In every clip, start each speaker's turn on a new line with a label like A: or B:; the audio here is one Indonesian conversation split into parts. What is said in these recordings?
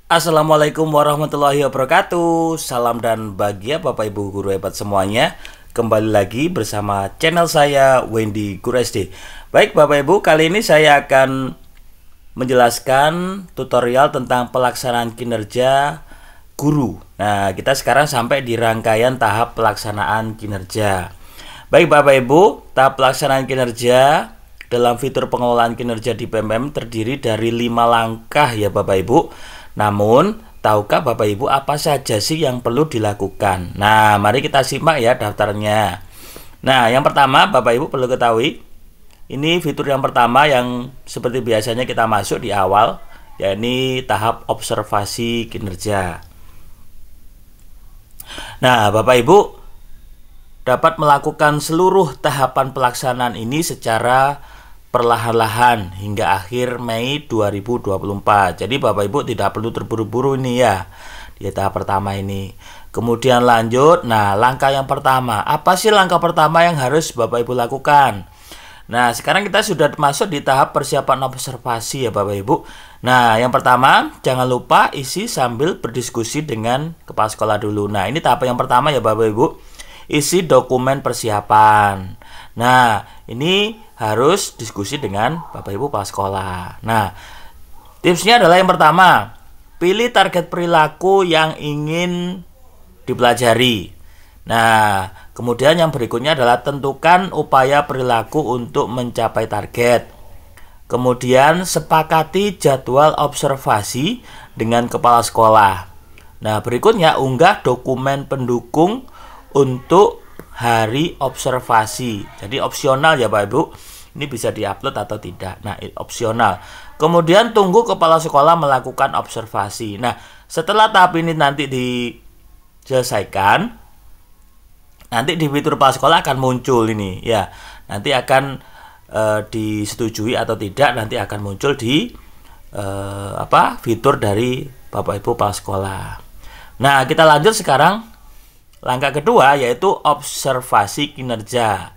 A: Assalamualaikum warahmatullahi wabarakatuh. Salam dan bahagia Bapak Ibu guru hebat semuanya. Kembali lagi bersama channel saya Wendy Guru SD. Baik Bapak Ibu, kali ini saya akan menjelaskan tutorial tentang pelaksanaan kinerja guru. Nah, kita sekarang sampai di rangkaian tahap pelaksanaan kinerja. Baik Bapak Ibu, tahap pelaksanaan kinerja dalam fitur pengelolaan kinerja di PMM terdiri dari 5 langkah ya Bapak Ibu. Namun, tahukah Bapak Ibu apa saja sih yang perlu dilakukan? Nah, mari kita simak ya daftarnya. Nah, yang pertama Bapak Ibu perlu ketahui, ini fitur yang pertama yang seperti biasanya kita masuk di awal, yakni tahap observasi kinerja. Nah, Bapak Ibu dapat melakukan seluruh tahapan pelaksanaan ini secara perlahan-lahan hingga akhir Mei 2024. Jadi Bapak Ibu tidak perlu terburu-buru ini ya di tahap pertama ini. Kemudian lanjut. Nah, langkah yang pertama, apa sih langkah pertama yang harus Bapak Ibu lakukan? Nah, sekarang kita sudah masuk di tahap persiapan observasi ya Bapak Ibu. Nah, yang pertama, jangan lupa isi sambil berdiskusi dengan kepala sekolah dulu. Nah, ini tahap yang pertama ya Bapak Ibu. Isi dokumen persiapan. Nah, ini harus diskusi dengan Bapak Ibu kepala sekolah. Nah, tipsnya adalah yang pertama, pilih target perilaku yang ingin dipelajari. Nah, kemudian yang berikutnya adalah tentukan upaya perilaku untuk mencapai target. Kemudian sepakati jadwal observasi dengan kepala sekolah. Nah, berikutnya unggah dokumen pendukung untuk hari observasi. Jadi opsional ya Bapak Ibu. Ini bisa diupload atau tidak. Nah, opsional. Kemudian tunggu kepala sekolah melakukan observasi. Nah, setelah tahap ini nanti diselesaikan, nanti di fitur kepala sekolah akan muncul ini ya. Nanti akan disetujui atau tidak, nanti akan muncul di fitur dari Bapak Ibu kepala sekolah. Nah, kita lanjut sekarang. Langkah kedua yaitu observasi kinerja.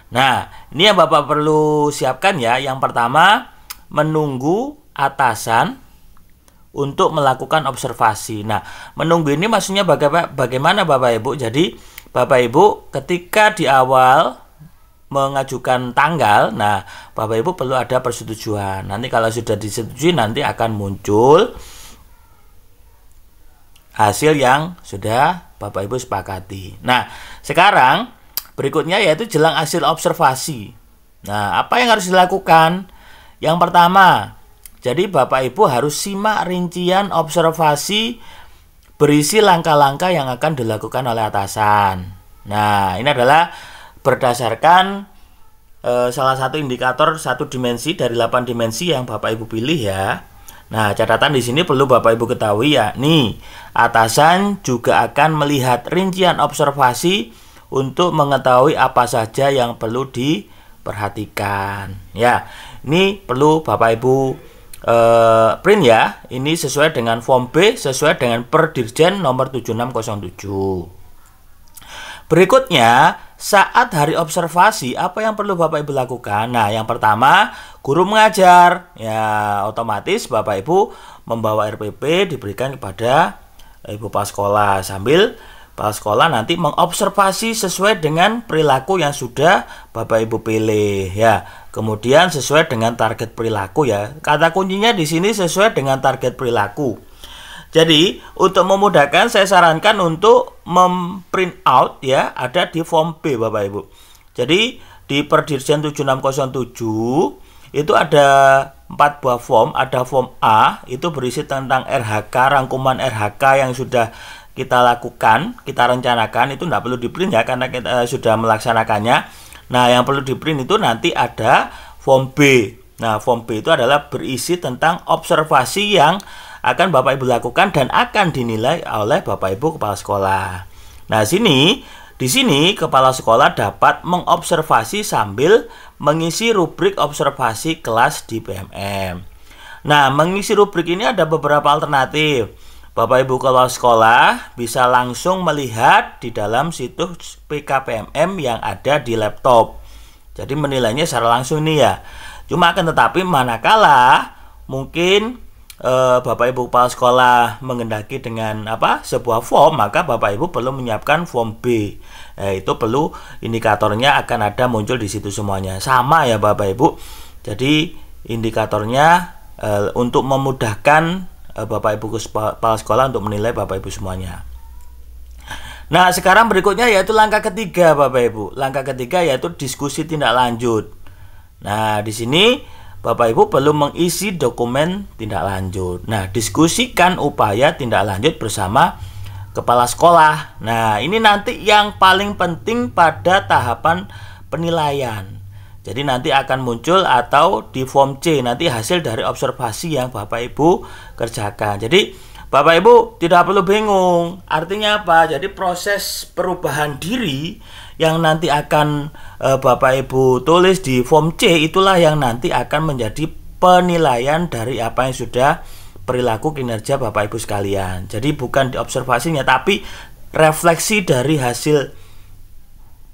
A: Nah, ini yang Bapak perlu siapkan ya. Yang pertama, menunggu atasan untuk melakukan observasi. Nah, menunggu ini maksudnya bagaimana Bapak Ibu? Jadi, Bapak Ibu ketika di awal mengajukan tanggal, nah Bapak Ibu perlu ada persetujuan. Nanti kalau sudah disetujui nanti akan muncul hasil yang sudah Bapak Ibu sepakati. Nah, sekarang berikutnya yaitu jelang hasil observasi. Nah, apa yang harus dilakukan? Yang pertama, jadi Bapak Ibu harus simak rincian observasi berisi langkah-langkah yang akan dilakukan oleh atasan. Nah, ini adalah berdasarkan salah satu indikator satu dimensi dari 8 dimensi yang Bapak Ibu pilih ya. Nah, catatan di sini perlu Bapak Ibu ketahui yakni atasan juga akan melihat rincian observasi untuk mengetahui apa saja yang perlu diperhatikan. Ya, ini perlu Bapak Ibu print ya. Ini sesuai dengan form B, sesuai dengan per Dirjen nomor 7607. Berikutnya, saat hari observasi, apa yang perlu Bapak Ibu lakukan? Nah, yang pertama, guru mengajar. Ya, otomatis Bapak Ibu membawa RPP diberikan kepada Ibu kepala sekolah. Sambil kepala sekolah nanti mengobservasi sesuai dengan perilaku yang sudah Bapak Ibu pilih. Ya, kemudian sesuai dengan target perilaku ya. Kata kuncinya di sini sesuai dengan target perilaku. Jadi, untuk memudahkan saya sarankan untuk memprint out ya, ada di form B Bapak Ibu. Jadi, di Perdirjen 7607 itu ada 4 buah form. Ada form A, itu berisi tentang RHK, rangkuman RHK yang sudah kita lakukan, kita rencanakan. Itu tidak perlu di print ya, karena kita sudah melaksanakannya. Nah, yang perlu di print itu nanti ada form B. Nah, form B itu adalah berisi tentang observasi yang akan Bapak Ibu lakukan dan akan dinilai oleh Bapak Ibu kepala sekolah. Nah, di sini kepala sekolah dapat mengobservasi sambil mengisi rubrik observasi kelas di PMM. Nah, mengisi rubrik ini ada beberapa alternatif. Bapak Ibu kepala sekolah bisa langsung melihat di dalam situs PKPMM yang ada di laptop. Jadi menilainya secara langsung ini ya. Cuma akan tetapi manakala mungkin Bapak Ibu kepala sekolah menghendaki dengan sebuah form, maka Bapak Ibu perlu menyiapkan form B. Itu perlu indikatornya akan ada muncul di situ semuanya. Sama ya Bapak Ibu. Jadi indikatornya untuk memudahkan Bapak Ibu kepala sekolah untuk menilai Bapak Ibu semuanya. Nah, sekarang berikutnya yaitu langkah ketiga Bapak Ibu. Langkah ketiga yaitu diskusi tindak lanjut. Nah, di sini Bapak Ibu perlu mengisi dokumen tindak lanjut. Nah, diskusikan upaya tindak lanjut bersama kepala sekolah. Nah, ini nanti yang paling penting pada tahapan penilaian. Jadi nanti akan muncul atau di form C nanti hasil dari observasi yang Bapak Ibu kerjakan. Jadi Bapak Ibu tidak perlu bingung. Artinya apa? Jadi proses perubahan diri yang nanti akan Bapak Ibu tulis di form C itulah yang nanti akan menjadi penilaian dari apa yang sudah perilaku kinerja Bapak Ibu sekalian. Jadi bukan di observasinya tapi refleksi dari hasil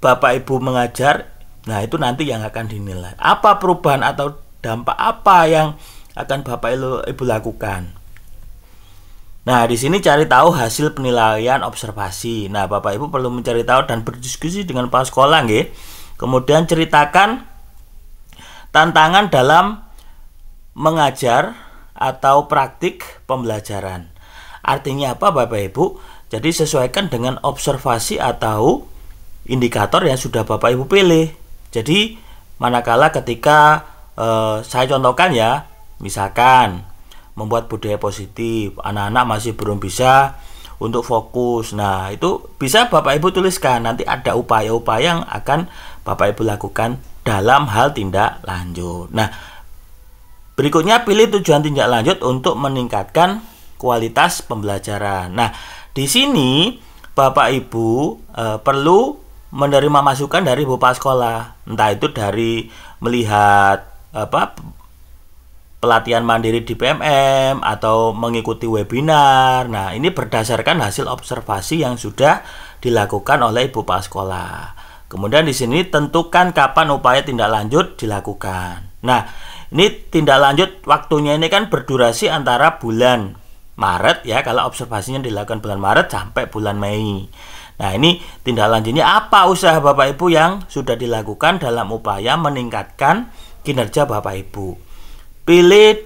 A: Bapak Ibu mengajar. Nah, itu nanti yang akan dinilai. Apa perubahan atau dampak apa yang akan Bapak Ibu lakukan? Nah, di sini cari tahu hasil penilaian observasi. Nah, Bapak Ibu perlu mencari tahu dan berdiskusi dengan kepala sekolah, nggih. Kemudian ceritakan tantangan dalam mengajar atau praktik pembelajaran. Artinya apa, Bapak Ibu? Jadi sesuaikan dengan observasi atau indikator yang sudah Bapak Ibu pilih. Jadi manakala ketika saya contohkan ya, misalkan membuat budaya positif, anak-anak masih belum bisa untuk fokus. Nah, itu bisa Bapak Ibu tuliskan. Nanti ada upaya-upaya yang akan Bapak Ibu lakukan dalam hal tindak lanjut. Nah, berikutnya pilih tujuan tindak lanjut untuk meningkatkan kualitas pembelajaran. Nah, di sini Bapak Ibu perlu menerima masukan dari Bapak sekolah. Entah itu dari melihat pelatihan mandiri di PMM atau mengikuti webinar. Nah, ini berdasarkan hasil observasi yang sudah dilakukan oleh Ibu kepala sekolah. Kemudian di sini tentukan kapan upaya tindak lanjut dilakukan. Nah, ini tindak lanjut waktunya ini kan berdurasi antara bulan Maret ya, kalau observasinya dilakukan bulan Maret sampai bulan Mei. Nah, ini tindak lanjutnya apa usaha Bapak Ibu yang sudah dilakukan dalam upaya meningkatkan kinerja Bapak Ibu. Pilih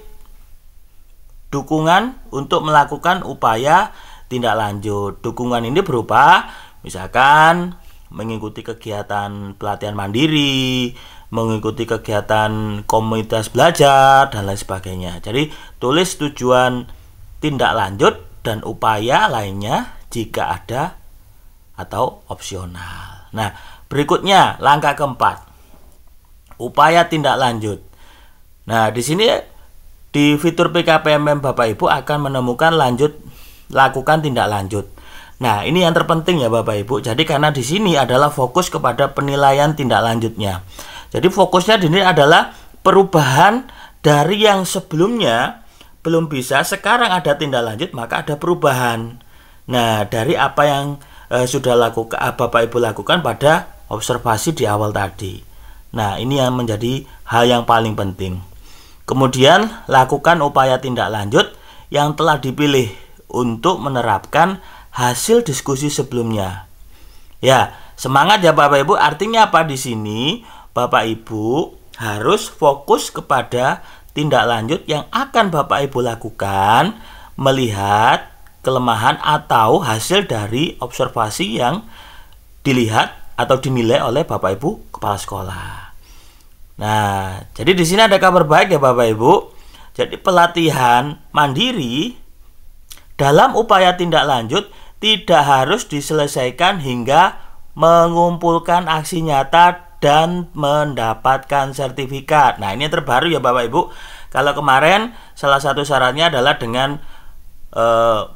A: dukungan untuk melakukan upaya tindak lanjut. Dukungan ini berupa misalkan mengikuti kegiatan pelatihan mandiri, mengikuti kegiatan komunitas belajar, dan lain sebagainya. Jadi tulis tujuan tindak lanjut dan upaya lainnya jika ada atau opsional. Nah, berikutnya langkah keempat, upaya tindak lanjut. Nah, di sini di fitur PKPMM Bapak Ibu akan menemukan lakukan tindak lanjut. Nah, ini yang terpenting ya Bapak Ibu. Jadi karena di sini adalah fokus kepada penilaian tindak lanjutnya. Jadi fokusnya di sini adalah perubahan dari yang sebelumnya belum bisa, sekarang ada tindak lanjut, maka ada perubahan. Nah, dari apa yang sudah Bapak Ibu lakukan pada observasi di awal tadi. Nah, ini yang menjadi hal yang paling penting. Kemudian lakukan upaya tindak lanjut yang telah dipilih untuk menerapkan hasil diskusi sebelumnya. Ya, semangat ya Bapak Ibu. Artinya apa di sini? Bapak Ibu harus fokus kepada tindak lanjut yang akan Bapak Ibu lakukan melihat kelemahan atau hasil dari observasi yang dilihat atau dinilai oleh Bapak Ibu kepala sekolah. Nah, jadi di sini ada kabar baik ya Bapak Ibu. Jadi pelatihan mandiri dalam upaya tindak lanjut tidak harus diselesaikan hingga mengumpulkan aksi nyata dan mendapatkan sertifikat. Nah, ini yang terbaru ya Bapak Ibu. Kalau kemarin salah satu syaratnya adalah dengan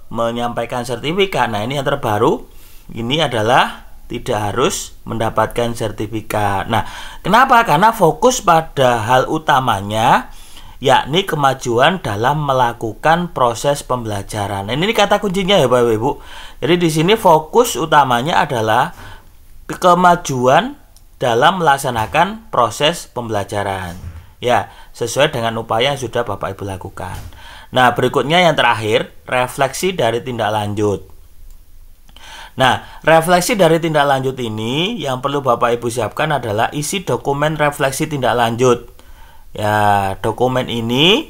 A: menyampaikan sertifikat. Nah, ini yang terbaru. Ini adalah tidak harus mendapatkan sertifikat. Nah, kenapa? Karena fokus pada hal utamanya, yakni kemajuan dalam melakukan proses pembelajaran. Nah, ini kata kuncinya ya Bapak Ibu. Jadi di sini fokus utamanya adalah kemajuan dalam melaksanakan proses pembelajaran. Ya, sesuai dengan upaya yang sudah Bapak Ibu lakukan. Nah, berikutnya yang terakhir, refleksi dari tindak lanjut. Nah, refleksi dari tindak lanjut ini yang perlu Bapak Ibu siapkan adalah isi dokumen refleksi tindak lanjut. Ya, dokumen ini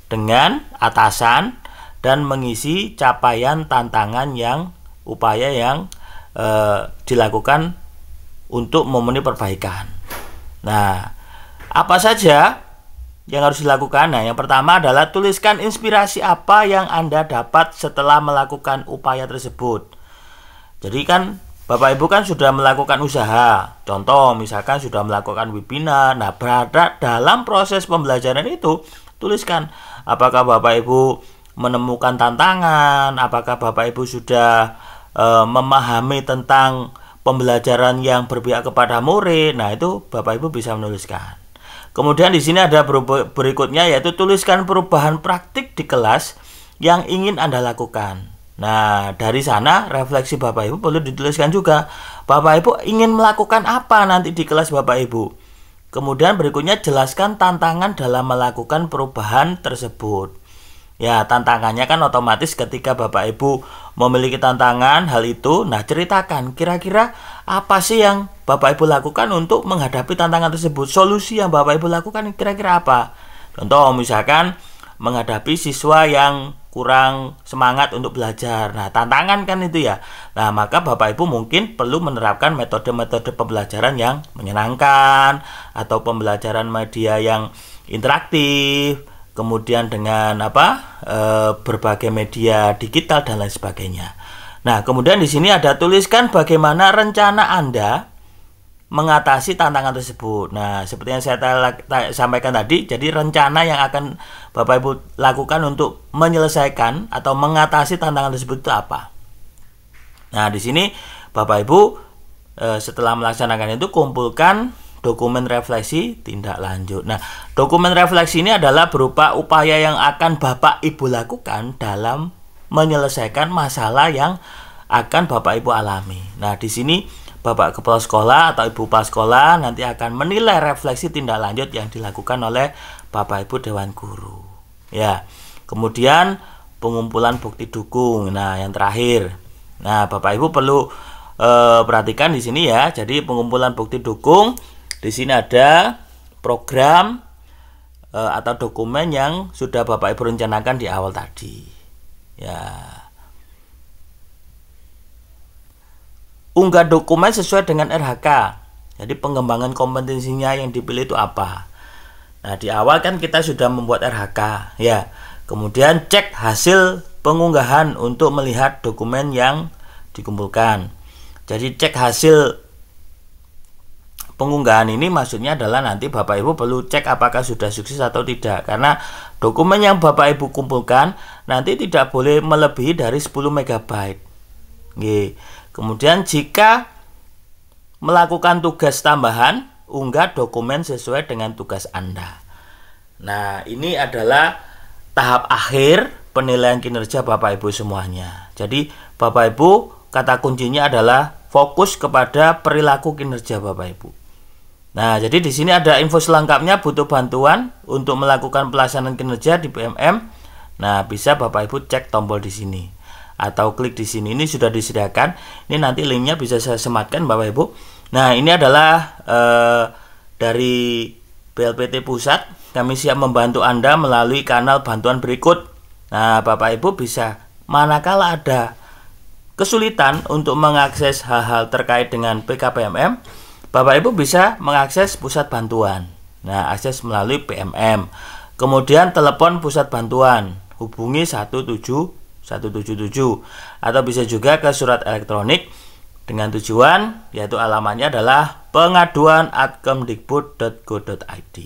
A: dengan atasan dan mengisi capaian tantangan yang upaya yang dilakukan untuk memenuhi perbaikan. Nah, apa saja yang harus dilakukan? Nah, yang pertama adalah tuliskan inspirasi apa yang Anda dapat setelah melakukan upaya tersebut. Jadi kan Bapak Ibu kan sudah melakukan usaha. Contoh misalkan sudah melakukan webinar. Nah, berada dalam proses pembelajaran itu, tuliskan apakah Bapak Ibu menemukan tantangan, apakah Bapak Ibu sudah memahami tentang pembelajaran yang berpihak kepada murid. Nah, itu Bapak Ibu bisa menuliskan. Kemudian di sini ada berikutnya, yaitu tuliskan perubahan praktik di kelas yang ingin Anda lakukan. Nah, dari sana refleksi Bapak Ibu perlu dituliskan juga. Bapak Ibu ingin melakukan apa nanti di kelas Bapak Ibu. Kemudian berikutnya jelaskan tantangan dalam melakukan perubahan tersebut. Ya, tantangannya kan otomatis ketika Bapak Ibu memiliki tantangan hal itu, nah ceritakan kira-kira apa sih yang Bapak Ibu lakukan untuk menghadapi tantangan tersebut. Solusi yang Bapak Ibu lakukan kira-kira apa? Contoh misalkan menghadapi siswa yang kurang semangat untuk belajar. Nah, tantangan kan itu ya. Nah, maka Bapak Ibu mungkin perlu menerapkan metode-metode pembelajaran yang menyenangkan atau pembelajaran media yang interaktif, kemudian dengan berbagai media digital dan lain sebagainya. Nah, kemudian di sini ada tuliskan bagaimana rencana Anda mengatasi tantangan tersebut. Nah, seperti yang saya sampaikan tadi, jadi rencana yang akan Bapak Ibu lakukan untuk menyelesaikan atau mengatasi tantangan tersebut itu apa? Nah, di sini Bapak Ibu setelah melaksanakan itu kumpulkan dokumen refleksi tindak lanjut. Nah, dokumen refleksi ini adalah berupa upaya yang akan Bapak Ibu lakukan dalam menyelesaikan masalah yang akan Bapak Ibu alami. Nah, di sini Bapak Kepala Sekolah atau Ibu Kepala Sekolah nanti akan menilai refleksi tindak lanjut yang dilakukan oleh Bapak Ibu Dewan Guru. Ya, kemudian pengumpulan bukti dukung. Nah, yang terakhir. Nah, Bapak Ibu perlu perhatikan di sini ya. Jadi pengumpulan bukti dukung, di sini ada program atau dokumen yang sudah Bapak Ibu rencanakan di awal tadi. Ya. Unggah dokumen sesuai dengan RHK. Jadi pengembangan kompetensinya yang dipilih itu apa? Nah, di awal kan kita sudah membuat RHK, ya. Kemudian cek hasil pengunggahan untuk melihat dokumen yang dikumpulkan. Jadi cek hasil pengunggahan ini maksudnya adalah nanti Bapak Ibu perlu cek apakah sudah sukses atau tidak. Karena dokumen yang Bapak Ibu kumpulkan nanti tidak boleh melebihi dari 10 MB. Kemudian jika melakukan tugas tambahan, unggah dokumen sesuai dengan tugas Anda. Nah, ini adalah tahap akhir penilaian kinerja Bapak Ibu semuanya. Jadi Bapak Ibu, kata kuncinya adalah fokus kepada perilaku kinerja Bapak Ibu. Nah, jadi di sini ada info selengkapnya. Butuh bantuan untuk melakukan pelaksanaan kinerja di PMM. Nah, bisa Bapak Ibu cek tombol di sini atau klik di sini. Ini sudah disediakan. Ini nanti linknya bisa saya sematkan Bapak Ibu. Nah, ini adalah dari BLPT Pusat. Kami siap membantu Anda melalui kanal bantuan berikut. Nah, Bapak Ibu bisa manakala ada kesulitan untuk mengakses hal-hal terkait dengan PKPMM, Bapak Ibu bisa mengakses pusat bantuan. Nah, akses melalui PMM. Kemudian telepon pusat bantuan, hubungi 177 atau bisa juga ke surat elektronik dengan tujuan, yaitu alamatnya adalah pengaduan@kemdikbud.go.id.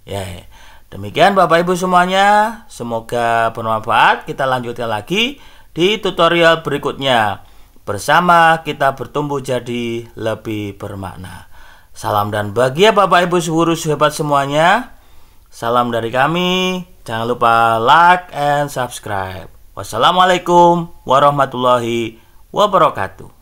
A: Ya, demikian Bapak Ibu semuanya, semoga bermanfaat. Kita lanjutkan lagi di tutorial berikutnya. Bersama kita bertumbuh jadi lebih bermakna. Salam dan bahagia Bapak Ibu guru hebat semuanya. Salam dari kami. Jangan lupa like and subscribe. Wassalamualaikum warahmatullahi wabarakatuh.